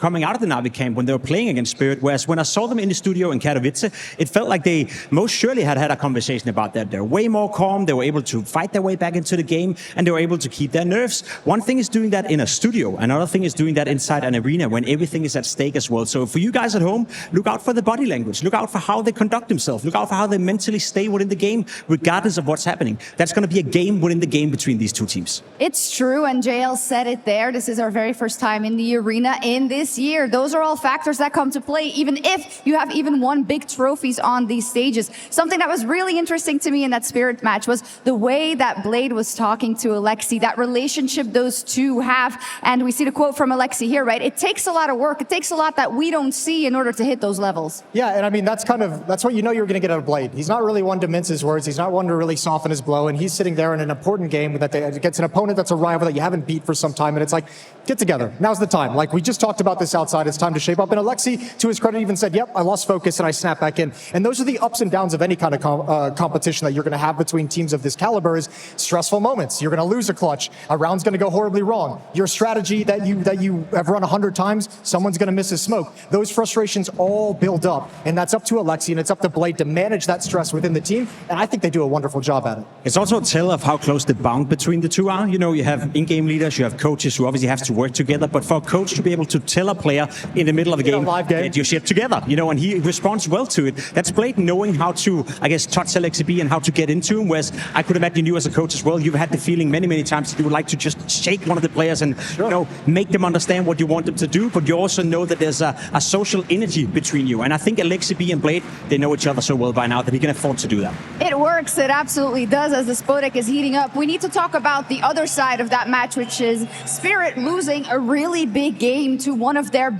coming out of the Navi camp when they were playing against Spirit, whereas when I saw them in the studio in Katowice, it felt like they most surely had had a conversation about that. They're way more calm, they were able to fight their way back into the game, and they were able to keep their nerves. One thing is doing that in a studio, another thing is doing that inside an arena when everything is at stake as well. So for you guys at home, look out for the body language, look out for how they conduct themselves, look out for how they mentally stay within the game, regardless of what's happening. That's going to be a game within the game between these two teams. It's true, and JL said it there. This is our very first time in the arena in this year. Those are all factors that come to play, even if you have even won big trophies on these stages. Something that was really interesting to me in that Spirit match was the way that Blade was talking to Alexi, that relationship those two have. And we see the quote from Alexi here, right? It takes a lot of work. It takes a lot that we don't see in order to hit those levels. Yeah, and I mean, that's what you know you're going to get out of Blade. He's not really one to mince his words. He's not one to really soften his blow. And he's sitting there in an important game against an opponent that's a rival that you haven't beat for some time. And it's like, get together. Now's the time. Like, we just talked about this outside. It's time to shape up. And Alexi, to his credit, even said, yep, I lost focus and I snapped back in. And those are the ups and downs of any kind of competition that you're going to have between teams of this caliber is stressful moments. You're going to lose a clutch. A round's going to go horribly wrong. Your strategy that you have run 100 times, someone's going to miss a smoke. Those frustrations all build up. And that's up to Alexi and it's up to Blade to manage that stress within the team. And I think they do a wonderful job at it. It's also a tell of how close the bond between the two are. You know, you have in-game leaders, you have coaches who obviously have to work together. But for a coach to be able to tell a player in the middle of a game, get your shit together, you know, and he responds well to it. That's Blade knowing how to, I guess, touch LXB and how to get into him, whereas I could imagine you as a coach as well, you've had the feeling many, many times that you would like to just shake one of the players and, you know, make them understand what you want them to do, but you also know that there's a social energy between you. And I think LXB and Blade, they know each other so well by now that he can afford to do that. It works, it absolutely does as the Spodek is heating up. We need to talk about the other side of that match, which is Spirit losing a really big game to one of their